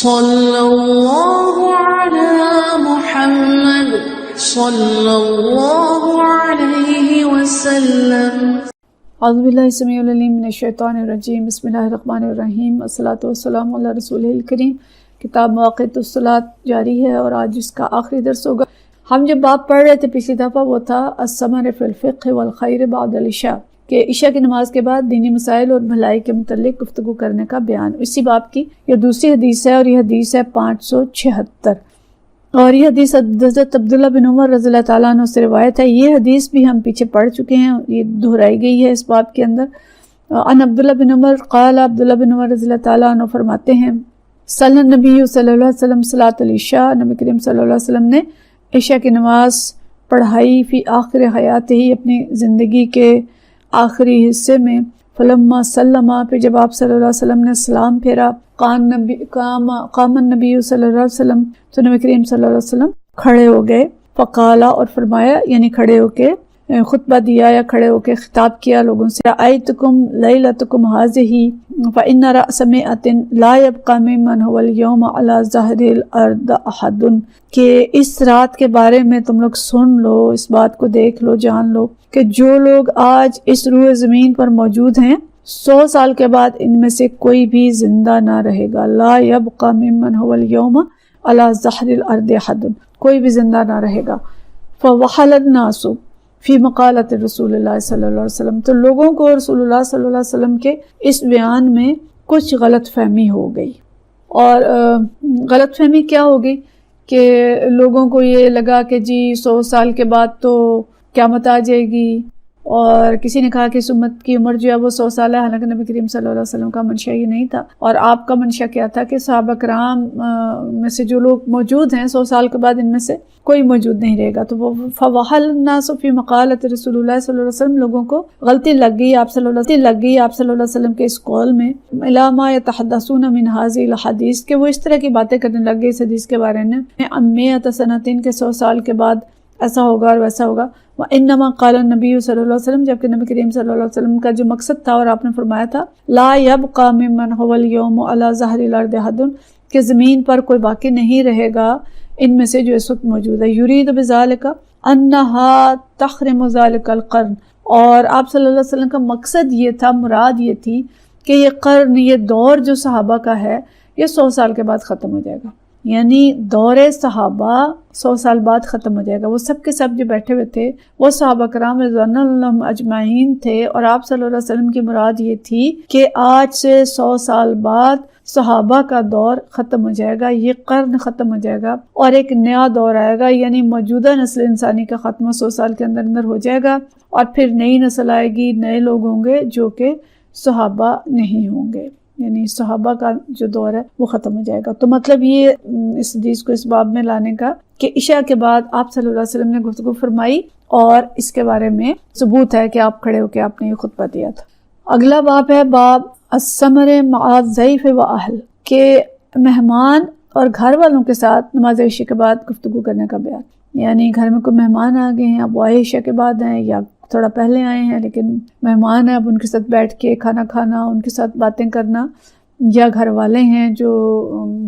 صلی اللہ علی محمد صلی اللہ علیہ وسلم۔ اعوذ باللہ السمیع العلیم من الشیطان الرجیم، بسم اللہ الرحمن الرحیم، الصلاة والسلام علی رسولہ الکریم۔ کتاب مواقیت الصلاة جاری ہے اور آج اس کا آخری درس ہوگا۔ ہم جب باب پڑھ رہے تھے پچھلی دفعہ وہ تھا الثمر فی الفقہ والخیر بعد العشاء، کہ عشاء کی نماز کے بعد دینی مسائل اور بھلائی کے متعلق گفتگو کرنے کا بیان۔ اسی باب کی یہ دوسری حدیث ہے اور یہ حدیث ہے 576، اور یہ حدیث حضرت عبداللہ بن عمر رضی اللہ تعالیٰ عنہ سے روایت ہے۔ یہ حدیث بھی ہم پیچھے پڑھ چکے ہیں، یہ دہرائی گئی ہے اس باب کے اندر۔ ان عبداللہ بن عمر قال، عبداللہ بن عمر رضی اللہ تعالیٰ عنہ فرماتے ہیں، صلی النبی صلی اللہ علیہ وسلم صلاۃ العشاء، نبی کریم صلی اللہ علیہ وسلم نے عشاء کی نماز پڑھائی فی آخر حیات ہی، اپنی زندگی کے آخری حصے میں۔ فلما سلم، پھر جب آپ صلی اللہ علیہ وسلم نے سلام پھیرا، قام النبی صلی اللہ علیہ وسلم، تو نبی کریم صلی اللہ علیہ وسلم کھڑے ہو گئے۔ فقالا، اور فرمایا یعنی کھڑے ہو کے خطبہ دیا یا کھڑے ہو کے خطاب کیا لوگوں سے، رأیتکم لیلتکم ھذہ فإن رأس مئۃ لا یبقى ممن هو اليوم على ظہر الارض احد، کہ اس رات کے بارے میں تم لوگ سن لو، اس بات کو دیکھ لو، جان لو کہ جو لوگ آج اس روح زمین پر موجود ہیں 100 سال کے بعد ان میں سے کوئی بھی زندہ نہ رہے گا۔ لا یبقى ممن هو اليوم على ظہر الارض احد، کوئی بھی زندہ نہ رہے گا۔ فوحل الناس فی مقالت رسول اللہ صلی اللہ علیہ وسلم، تو لوگوں کو رسول اللہ صلی اللہ علیہ وسلم کے اس بیان میں کچھ غلط فہمی ہو گئی۔ اور غلط فہمی کیا ہو گئی کہ لوگوں کو یہ لگا کہ جی 100 سال کے بعد تو قیامت آ جائے گی، اور کسی نے کہا کہ اس امت کی عمر جو ہے وہ 100 سال ہے، حالانکہ نبی کریم صلی اللہ علیہ وسلم کا منشا یہ نہیں تھا، اور آپ کا منشا کیا تھا کہ صحابہ کرام میں سے جو لوگ موجود ہیں 100 سال کے بعد ان میں سے کوئی موجود نہیں رہے گا۔ تو وہ فوحل الناس فی مقالت رسول اللہ صلی اللہ علیہ وسلم، لوگوں کو غلطی لگ گئی آپ صلی اللہ علیہ وسلم کے اس قول میں، الی ما یتحدثون من ھذہ الحدیث، کہ وہ اس طرح کی باتیں کرنے لگ گئے اس حدیث کے بارے میں، امیۃ سنتین کے 100 سال کے بعد ایسا ہوگا اور ویسا ہوگا۔ وانما قال النبی صلی اللہ علیہ وسلم، جبکہ نبی کریم صلی اللہ علیہ وسلم کا جو مقصد تھا اور آپ نے فرمایا تھا، لا یبقى ممن هو اليوم على ظہر الارض احد، کہ زمین پر کوئی باقی نہیں رہے گا ان میں سے جو اس وقت موجود ہے۔ یرید بذلک انها تحرم ذلک القرن، اور آپ صلی اللہ علیہ وسلم کا مقصد یہ تھا، مراد یہ تھی کہ یہ قرن، یہ دور جو صحابہ کا ہے یہ 100 سال کے بعد ختم ہو جائے گا، یعنی دور صحابہ 100 سال بعد ختم ہو جائے گا۔ وہ سب کے سب جو بیٹھے ہوئے تھے وہ صحابہ کرام رضوان اللہ اجمعین تھے، اور آپ صلی اللہ علیہ وسلم کی مراد یہ تھی کہ آج سے 100 سال بعد صحابہ کا دور ختم ہو جائے گا، یہ قرن ختم ہو جائے گا اور ایک نیا دور آئے گا، یعنی موجودہ نسل انسانی کا خاتمہ 100 سال کے اندر اندر ہو جائے گا، اور پھر نئی نسل آئے گی، نئے لوگ ہوں گے جو کہ صحابہ نہیں ہوں گے، یعنی صحابہ کا جو دور ہے وہ ختم ہو جائے گا۔ تو مطلب یہ اس حدیث کو اس باب میں لانے کا کہ عشاء کے بعد آپ صلی اللہ علیہ وسلم نے گفتگو فرمائی، اور اس کے بارے میں ثبوت ہے کہ آپ کھڑے ہو کے آپ نے یہ خطبہ دیا تھا۔ اگلا باب ہے باب الثمر مع الضیف و اہل، کہ مہمان اور گھر والوں کے ساتھ نماز عشاء کے بعد گفتگو کرنے کا بیان، یعنی گھر میں کوئی مہمان آ گئے ہیں، اب وہ عشاء کے بعد ہیں یا تھوڑا پہلے آئے ہیں لیکن مہمان ہیں، اب ان کے ساتھ بیٹھ کے کھانا کھانا، ان کے ساتھ باتیں کرنا، یا گھر والے ہیں جو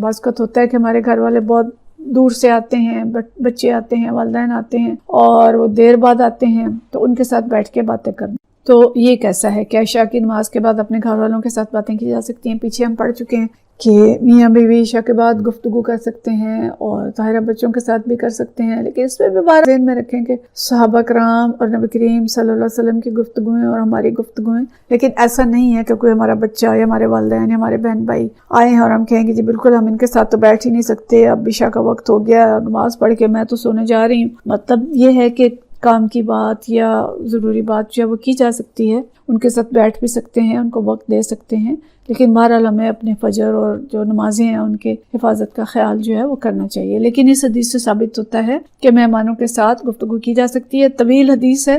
بعض وقت ہوتا ہے کہ ہمارے گھر والے بہت دور سے آتے ہیں، بچے آتے ہیں، والدین آتے ہیں اور وہ دیر بعد آتے ہیں، تو ان کے ساتھ بیٹھ کے باتیں کرنا۔ تو یہ کیسا ہے کہ عشاء کی نماز کے بعد اپنے گھر والوں کے ساتھ باتیں کی جا سکتی ہیں؟ پیچھے ہم پڑھ چکے ہیں کہ میاں بیوی عشاء کے بعد گفتگو کر سکتے ہیں، اور ظاہرہ بچوں کے ساتھ بھی کر سکتے ہیں، لیکن اس میں بھی بات ذہن میں رکھیں کہ صحابہ کرام اور نبی کریم صلی اللہ علیہ وسلم کی گفتگویں اور ہماری گفتگویں، لیکن ایسا نہیں ہے کہ کوئی ہمارا بچہ یا ہمارے والدین یا ہمارے بہن بھائی آئے ہیں اور ہم کہیں گے جی بالکل ہم ان کے ساتھ تو بیٹھ ہی نہیں سکتے، اب عشاء کا وقت ہو گیا اور نماز پڑھ کے میں تو سونے جا رہی ہوں۔ مطلب یہ ہے کہ کام کی بات یا ضروری بات جو ہے وہ کی جا سکتی ہے، ان کے ساتھ بیٹھ بھی سکتے ہیں، ان کو وقت دے سکتے ہیں، لیکن بہرحال ہمیں اپنے فجر اور جو نمازیں ہیں ان کے حفاظت کا خیال جو ہے وہ کرنا چاہیے۔ لیکن اس حدیث سے ثابت ہوتا ہے کہ مہمانوں کے ساتھ گفتگو کی جا سکتی ہے۔ طویل حدیث ہے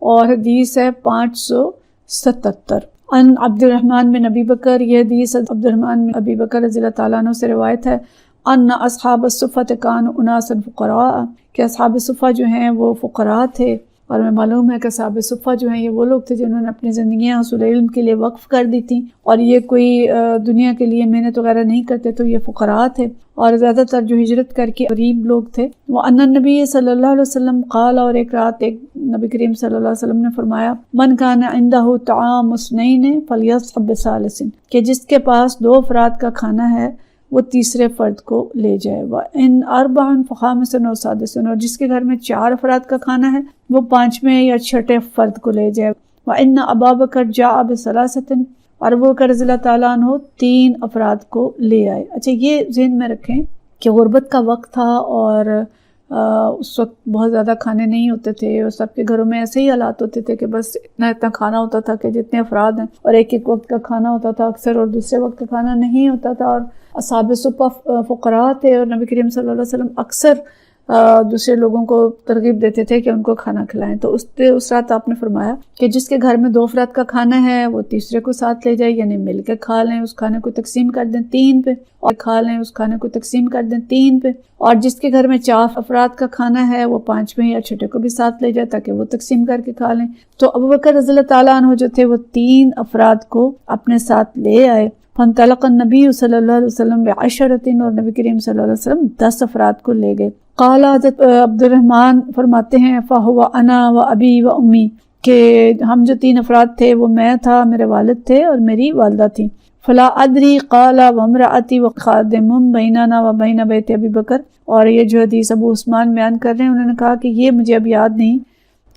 اور حدیث ہے 577۔ ان عبد الرحمن بن ابی بکر، یہ حدیث عبد الرحمن بن ابی بکر رضی اللہ تعالیٰ عنہ سے روایت ہے، ان اصحاب الصفۃ کانوا اناسا فقراء، کہ اصحاب صفہ جو ہیں وہ فقراء تھے، اور ہمیں معلوم ہے کہ اصحاب صفہ جو ہیں یہ وہ لوگ تھے جنہوں نے اپنی زندگیاں حصول علم کے لیے وقف کر دی تھیں، اور یہ کوئی دنیا کے لیے محنت وغیرہ نہیں کرتے، تو یہ فقراء تھے، اور زیادہ تر جو ہجرت کر کے غریب لوگ تھے۔ وَأَنَّ النَّبِيَّ صلی اللہ علیہ وسلم قال، اور ایک رات ایک نبی کریم صلی اللہ علیہ وسلم نے فرمایا، من کان عندہ طعام اثنین فلیصحب بثالث، کہ جس کے پاس 2 افراد کا کھانا ہے وہ تیسرے فرد کو لے جائے، وَإِنْ أَرْبَعٌ فَخَامِسٌ وَسَادِسٌ، اور جس کے گھر میں 4 افراد کا کھانا ہے وہ 5ویں یا 6ٹھے فرد کو لے جائے، وَإِنَّ أَبَا بَكْرَ جَاءَ بِثَلَاثَةٍ، اور ابو بکر رضی اللہ تعالیٰ عنہ 3 افراد کو لے آئے۔ اچھا، یہ ذہن میں رکھیں کہ غربت کا وقت تھا، اور اس وقت بہت زیادہ کھانے نہیں ہوتے تھے، اور سب کے گھروں میں ایسے ہی حالات ہوتے تھے کہ بس اتنا کھانا ہوتا تھا کہ جتنے افراد ہیں، اور ایک وقت کا کھانا ہوتا تھا اکثر، اور دوسرے وقت کا کھانا نہیں ہوتا تھا، اور اصحاب صفہ فقراء تھے، اور نبی کریم صلی اللہ علیہ وسلم اکثر دوسرے لوگوں کو ترغیب دیتے تھے کہ ان کو کھانا کھلائیں۔ تو اس رات آپ نے فرمایا کہ جس کے گھر میں 2 افراد کا کھانا ہے وہ تیسرے کو ساتھ لے جائے، یعنی مل کے کھا لیں، اس کھانے کو تقسیم کر دیں 3 پہ، اور کھا لیں اس کھانے کو تقسیم کر دیں 3 پہ، اور جس کے گھر میں 4 افراد کا کھانا ہے وہ 5ویں یا 6ٹھے کو بھی ساتھ لے جائے تاکہ وہ تقسیم کر کے کھا لیں۔ تو ابو بکر رضی اللہ تعالیٰ عنہ جو تھے وہ 3 افراد کو اپنے ساتھ لے آئے، فانطلق النبی صلی اللہ علیہ وسلم بعشرۃ، اور نبی کریم صلی اللہ علیہ وسلم 10 افراد کو لے گئے۔ قال حضرت عبد الرحمن فرماتے ہیں، فہو انا و ابی و امی، کہ ہم جو 3 افراد تھے وہ میں تھا، میرے والد تھے اور میری والدہ تھی۔ فلا ادری قال وامرأتی وخادم بیننا و بین بیت ابی بکر، اور یہ جو حدیث ابو عثمان بیان کر رہے ہیں، انہوں نے کہا کہ یہ مجھے اب یاد نہیں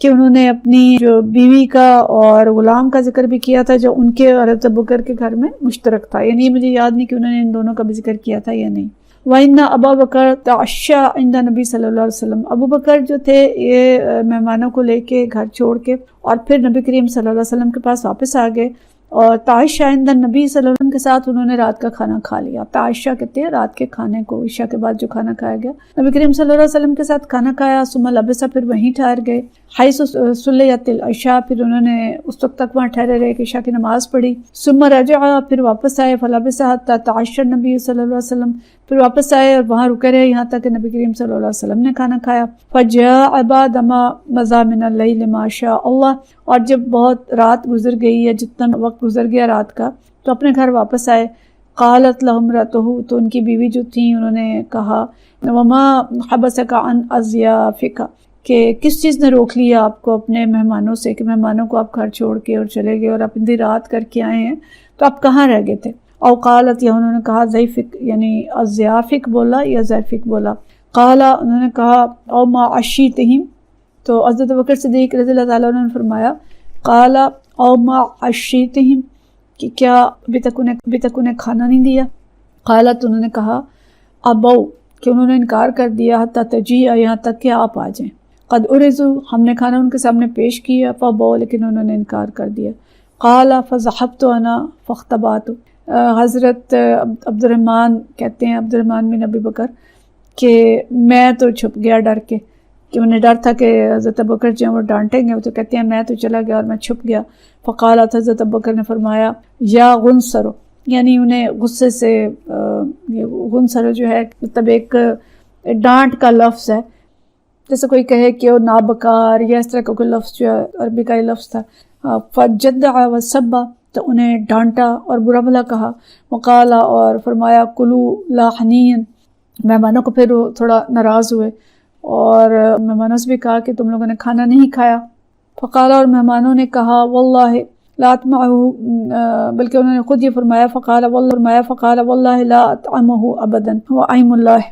کہ انہوں نے اپنی جو بیوی کا اور غلام کا ذکر بھی کیا تھا جو ان کے اور حضرت بکر کے گھر میں مشترک تھا، یعنی مجھے یاد نہیں کہ انہوں نے ان دونوں کا بھی ذکر کیا تھا یا نہیں۔ وَإِنَّ أَبَا بَكْرَ تَعَشَّى عِنْدَ نبی صلی اللہ علیہ وسلم، ابو بکر جو تھے یہ مہمانوں کو لے کے گھر چھوڑ کے اور پھر نبی کریم صلی اللہ علیہ وسلم کے پاس واپس آ گئے، اور تعشیٰ عند النبی صلی اللہ علیہ وسلم کے ساتھ انہوں نے رات کا کھانا کھا لیا۔ تعشیٰ کہتے ہیں رات کے کھانے کو، عشاء کے بعد جو کھانا کھایا گیا، نبی کریم صلی اللہ علیہ وسلم کے ساتھ کھانا کھایا، ثم لبث، پھر وہیں ٹھہر گئے، حیث صلیت العشاء، پھر انہوں نے اس وقت تک وہاں ٹھہرے رہے کہ عشاء کی نماز پڑھی، ثم رجع، پھر واپس آئے، فلبث حتی تعشى النبی صلی اللہ علیہ وسلم، پھر واپس آئے اور وہاں رکے رہے یہاں تک کہ نبی کریم صلی اللہ علیہ وسلم نے کھانا کھایا۔ فجاء بعد ما مضى من الليل ما شاء اللہ، اور جب بہت رات گزر گئی یا جتنا وقت گزر گیا رات کا تو اپنے گھر واپس آئے۔ قالت له امرأته، تو ان کی بیوی جو تھیں انہوں نے کہا، وما حبسك عن اضيافك، کہ کس چیز نے روک لیا آپ کو اپنے مہمانوں سے، کہ مہمانوں کو آپ گھر چھوڑ کے اور چلے گئے اور اپنی رات کر کے آئے ہیں، تو آپ کہاں رہ گئے تھے؟ او قالت، یا انہوں نے کہا ضیفک، یعنی اضیافک بولا یا ضیفک بولا۔ قالا، انہوں نے کہا او ما عشیتہم، تو حضرت بکر صدیق رضی اللہ تعالیٰ عنہ نے فرمایا، قالا او ما عشیتہم، کہ کیا ابھی تک انہیں کھانا نہیں دیا؟ قالت، انہوں نے کہا ابو، کہ انہوں نے انکار کر دیا، حتی تجیء، یہاں تک کہ آپ آ جائیں، قد ارزو، ہم نے کھانا ان کے سامنے پیش کیا، فابو، لیکن انہوں نے انکار کر دیا۔ قالا فذهبت انا فاختبأت، حضرت عبد الرحمن کہتے ہیں، عبد الرحمن بن ابی بکر، کہ میں تو چھپ گیا ڈر کے، کہ انہیں ڈر تھا کہ حضرت ابوبکر جو ہیں وہ ڈانٹیں گے، تو کہتے ہیں میں تو چلا گیا اور میں چھپ گیا۔ فقالت، حضرت ابوبکر نے فرمایا، یا غنصر، یعنی انہیں غصے سے، غنصر جو ہے مطلب ایک ڈانٹ کا لفظ ہے، جیسے کوئی کہے کہ وہ نابکار یا اس طرح کا کوئی لفظ جو ہے عربی کا یہ لفظ تھا۔ فجدع وسبا، تو انہیں ڈانٹا اور برا بھلا کہا۔ وقالا، اور فرمایا، کلو لا حنین، مہمانوں کو پھر وہ تھوڑا ناراض ہوئے اور مہمانوں سے بھی کہا کہ تم لوگوں نے کھانا نہیں کھایا۔ فقالا، اور مہمانوں نے کہا، واللہ لا اطمعہ، بلکہ انہوں نے خود یہ فرمایا، فقال واللہ لا اطعمہ ابدا وائم اللہ،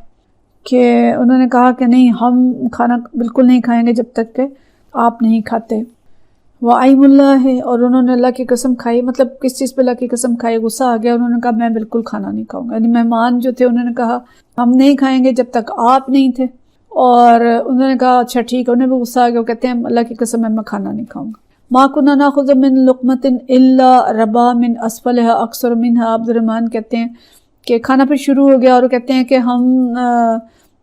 کہ انہوں نے کہا کہ نہیں، ہم کھانا بالکل نہیں کھائیں گے جب تک کہ آپ نہیں کھاتے۔ وَأَيْمُ اللَّهِ، اور انہوں نے اللہ کی قسم کھائی، مطلب کس چیز پہ اللہ کی قسم کھائی؟ غصہ آ گیا، انہوں نے کہا میں بالکل کھانا نہیں کھاؤں گا، یعنی مہمان جو تھے انہوں نے کہا ہم نہیں کھائیں گے جب تک آپ نہیں تھے، اور انہوں نے کہا اچھا ٹھیک ہے، انہیں بھی غصہ آ گیا، وہ کہتے ہیں اللہ کی قسم میں کھانا نہیں کھاؤں گا۔ مَا كُنَّا نَأْخُذُ مِن لُقْمَةٍ إِلَّا رَبَا مِنْ أَسْفَلِهَا أَكْثَرُ مِنْهَا، عبد الرحمن کہتے ہیں کہ کھانا پھر شروع ہو گیا، اور وہ کہتے ہیں کہ ہم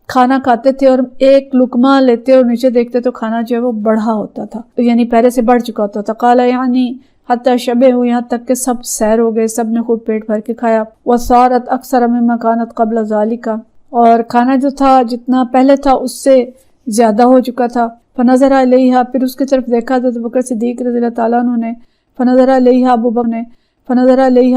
کھانا کھاتے تھے اور ایک لقمہ لیتے اور نیچے دیکھتے تو کھانا جو ہے وہ بڑھا ہوتا تھا، یعنی پہلے سے بڑھ چکا ہوتا تھا۔ قال، یعنی حتی شبع، یہاں تک کہ سب سیر ہو گئے، سب نے خوب پیٹ بھر کے کھایا۔ وصارت اکثر مما كانت قبل ذلك، اور کھانا جو تھا جتنا پہلے تھا اس سے زیادہ ہو چکا تھا۔ فنظر الیہا، پھر اس کی طرف دیکھا تو ابو بکر صدیق رضی اللہ تعالیٰ عنہ نے، فنظر الیہا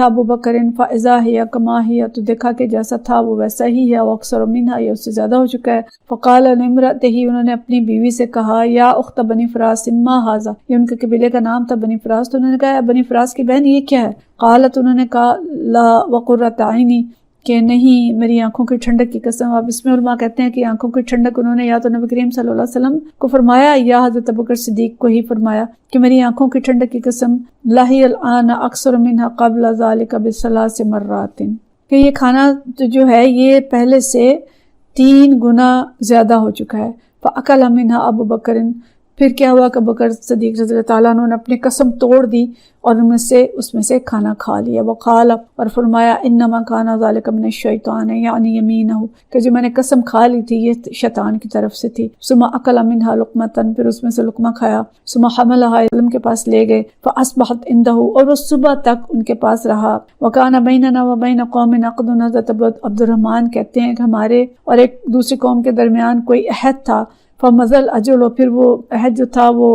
ابو بکر فاذا ہی کما ہی، تو دیکھا کہ جیسا تھا وہ ویسا ہی ہے، واکثر منہا، یہ اس سے زیادہ ہو چکا ہے۔ فقال لامرأتہ، انہوں نے اپنی بیوی سے کہا، یا اخت بنی فراس ما ھذا، یہ ان کے قبیلے کا نام تھا بنی فراس، تو انہوں نے کہا بنی فراس کی بہن یہ کیا ہے؟ قالت، انہوں نے کہا لا وقرۃ عینی، کہ نہیں میری آنکھوں کی ٹھنڈک کی قسم۔ اب اس میں علماء کہتے ہیں کہ آنکھوں کی ٹھنڈک انہوں نے یا تو نبی کریم صلی اللہ علیہ وسلم کو فرمایا یا حضرت ابوبکر صدیق کو ہی فرمایا کہ میری آنکھوں کی ٹھنڈک کی قسم، لہی الآن اکثر منها قبل ذلك بثلاث مرات، کہ یہ کھانا جو ہے یہ پہلے سے 3 گنا زیادہ ہو چکا ہے۔ فاکل منها ابو بکر، پھر کیا ہوا کہ ابوبکر صدیق رضی اللہ تعالیٰ عنہ نے اپنی قسم توڑ دی اور اس میں سے کھانا کھا لیا۔ وقال، اور فرمایا، انما کان ذلک من الشیطان، یعنی یمینہ، کہ جو میں نے قسم کھا لی تھی یہ شیطان کی طرف سے تھی۔ ثم اکل منها لقمۃ، پھر اس میں سے لقمہ کھایا۔ ثم حملها علم کے پاس لے گئے، فاصبحت عنده، اور وہ صبح تک ان کے پاس رہا۔ وکان بیننا وبین قوم عقد، حضرت عبد الرحمن کہتے ہیں کہ ہمارے اور ایک دوسری قوم کے درمیان کوئی عہد تھا۔ فمزل اجل، پھر وہ عہد جو تھا وہ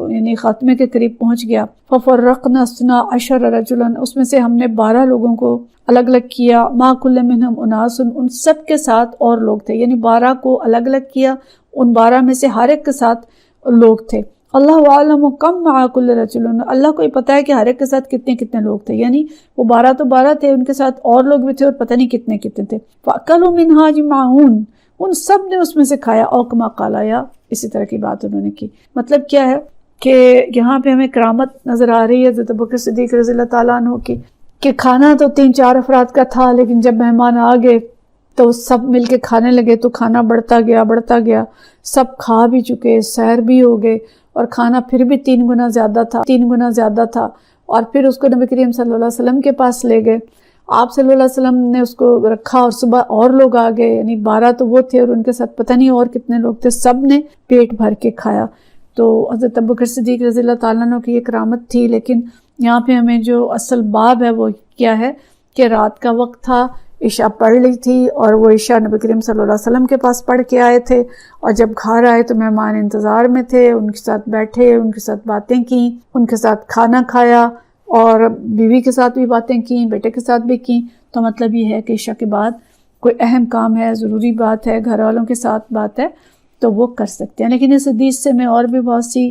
یعنی خاتمے کے قریب پہنچ گیا۔ ففرقنا 12 رجلا، اس میں سے ہم نے 12 لوگوں کو الگ الگ کیا۔ ما کل منہم اناس، ان سب کے ساتھ اور لوگ تھے، یعنی 12 کو الگ الگ کیا، ان 12 میں سے ہر ایک کے ساتھ لوگ تھے۔ اللہ عالم کم مع کل رجل، اللہ کو ہی پتہ ہے کہ ہر ایک کے ساتھ کتنے کتنے لوگ تھے، یعنی وہ 12 تو 12 تھے، ان کے ساتھ اور لوگ بھی تھے اور پتہ نہیں کتنے کتنے تھے۔ فاکلوا منھا اجمعون، ان سب نے اس میں سے کھایا۔ او کما قال، یا اسی طرح کی بات انہوں نے کی۔ مطلب کیا ہے کہ یہاں پہ ہمیں کرامت نظر آ رہی ہے حضرت ابوبکر صدیق رضی اللہ تعالیٰ عنہ کی، کہ کھانا تو 3-4 افراد کا تھا، لیکن جب مہمان آ گئے تو سب مل کے کھانے لگے تو کھانا بڑھتا گیا، سب کھا بھی چکے، سیر بھی ہو گئے، اور کھانا پھر بھی 3 گنا زیادہ تھا، اور پھر اس کو نبی کریم صلی اللہ علیہ وسلم کے پاس لے گئے۔ آپ صلی اللہ علیہ وسلم نے اس کو رکھا اور صبح اور لوگ آ گئے، یعنی 12 تو وہ تھے اور ان کے ساتھ پتہ نہیں اور کتنے لوگ تھے، سب نے پیٹ بھر کے کھایا۔ تو حضرت ابوبکر صدیق رضی اللہ تعالیٰ عنہ کی یہ کرامت تھی۔ لیکن یہاں پہ ہمیں جو اصل باب ہے وہ کیا ہے کہ رات کا وقت تھا، عشاء پڑھ لی تھی، اور وہ عشاء نبی کریم صلی اللہ علیہ وسلم کے پاس پڑھ کے آئے تھے، اور جب گھر آئے تو مہمان انتظار میں تھے، ان کے ساتھ بیٹھے، ان کے ساتھ باتیں کیں، ان کے ساتھ کھانا کھایا، اور بیوی کے ساتھ بھی باتیں کیں، بیٹے کے ساتھ بھی کیں۔ تو مطلب یہ ہے کہ عشاء کے بعد کوئی اہم کام ہے، ضروری بات ہے، گھر والوں کے ساتھ بات ہے تو وہ کر سکتے ہیں۔ لیکن اس حدیث سے میں اور بھی بہت سی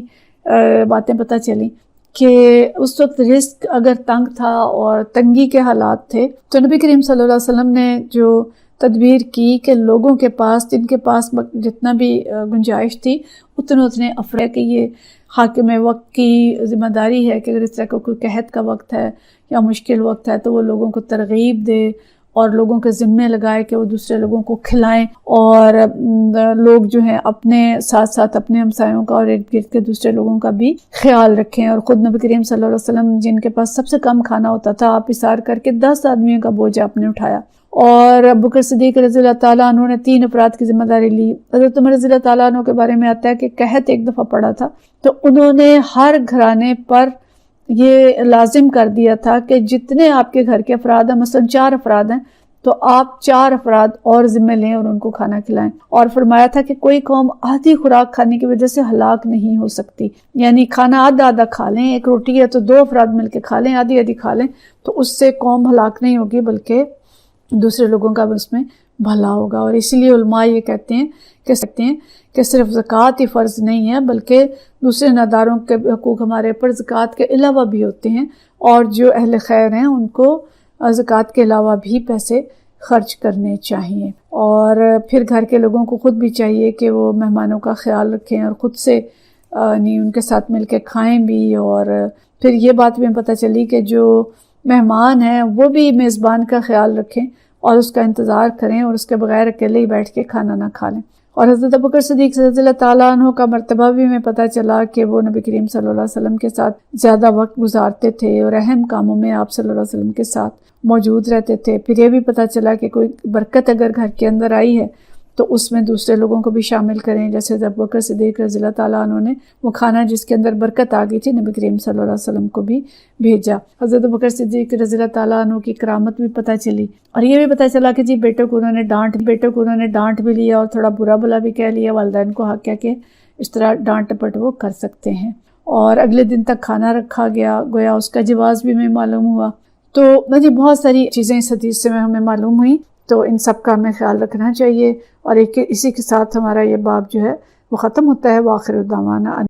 باتیں پتہ چلیں کہ اس وقت رزق اگر تنگ تھا اور تنگی کے حالات تھے تو نبی کریم صلی اللہ علیہ وسلم نے جو تدبیر کی کہ لوگوں کے پاس، جن کے پاس جتنا بھی گنجائش تھی اتنے افراد، کہ یہ حاکم وقت کی ذمہ داری ہے کہ اگر اس طرح کا کوئی قحط کا وقت ہے یا مشکل وقت ہے تو وہ لوگوں کو ترغیب دے اور لوگوں کے ذمے لگائے کہ وہ دوسرے لوگوں کو کھلائیں، اور لوگ جو ہیں اپنے ساتھ ساتھ اپنے ہمسایوں کا اور ارد گرد کے دوسرے لوگوں کا بھی خیال رکھیں۔ اور خود نبی کریم صلی اللہ علیہ وسلم جن کے پاس سب سے کم کھانا ہوتا تھا، آپ اِثار کر کے 10 آدمیوں کا بوجھ آپ نے اٹھایا، اور ابوبکر صدیق رضی اللہ تعالیٰ عنہ نے 3 افراد کی ذمہ داری لی۔ حضرت عمر رضی اللہ تعالیٰ عنہ کے بارے میں آتا ہے کہ قحط ایک دفعہ پڑا تھا تو انہوں نے ہر گھرانے پر یہ لازم کر دیا تھا کہ جتنے آپ کے گھر کے افراد ہیں، مثلا 4 افراد ہیں تو آپ 4 افراد اور ذمہ لیں اور ان کو کھانا کھلائیں، اور فرمایا تھا کہ کوئی قوم آدھی خوراک کھانے کی وجہ سے ہلاک نہیں ہو سکتی، یعنی کھانا آدھا کھا لیں، ایک روٹی ہے تو 2 افراد مل کے کھا لیں، آدھی کھا لیں، تو اس سے قوم ہلاک نہیں ہوگی بلکہ دوسرے لوگوں کا بھی اس میں بھلا ہوگا۔ اور اسی لیے علماء یہ کہتے ہیں کہ صرف زکوٰۃ ہی فرض نہیں ہے بلکہ دوسرے ناداروں کے حقوق ہمارے پر زکوٰۃ کے علاوہ بھی ہوتے ہیں، اور جو اہل خیر ہیں ان کو زکوٰۃ کے علاوہ بھی پیسے خرچ کرنے چاہیے۔ اور پھر گھر کے لوگوں کو خود بھی چاہیے کہ وہ مہمانوں کا خیال رکھیں اور خود سے ان کے ساتھ مل کے کھائیں بھی۔ اور پھر یہ بات بھی پتہ چلی کہ جو مہمان ہیں وہ بھی میزبان کا خیال رکھیں اور اس کا انتظار کریں اور اس کے بغیر اکیلے ہی بیٹھ کے کھانا نہ کھا لیں۔ اور حضرت ابوبکر صدیق رضی اللہ تعالیٰ عنہ کا مرتبہ بھی ہمیں پتہ چلا کہ وہ نبی کریم صلی اللہ علیہ وسلم کے ساتھ زیادہ وقت گزارتے تھے اور اہم کاموں میں آپ صلی اللہ علیہ وسلم کے ساتھ موجود رہتے تھے۔ پھر یہ بھی پتہ چلا کہ کوئی برکت اگر گھر کے اندر آئی ہے تو اس میں دوسرے لوگوں کو بھی شامل کریں، جیسے ابو بکر صدیق رضی اللہ تعالیٰ عنہ نے وہ کھانا جس کے اندر برکت آ گئی تھی نبی کریم صلی اللہ علیہ وسلم کو بھی بھیجا۔ حضرت ابو بکر صدیق رضی اللہ تعالیٰ عنہ کی کرامت بھی پتہ چلی، اور یہ بھی پتہ چلا کہ جی بیٹوں کو انہوں نے ڈانٹ بھی لیا اور تھوڑا برا بلا بھی کہہ لیا، والدین کو حق کہہ کے اس طرح ڈانٹ ٹپٹ وہ کر سکتے ہیں۔ اور اگلے دن تک کھانا رکھا گیا، گویا اس کا جواز بھی ہمیں معلوم ہوا۔ تو مجھے بہت ساری چیزیں اس حدیث سے ہمیں معلوم ہوئی، تو ان سب کا ہمیں خیال رکھنا چاہیے۔ اور اسی کے ساتھ ہمارا یہ باب جو ہے وہ ختم ہوتا ہے۔ وآخر دعوانا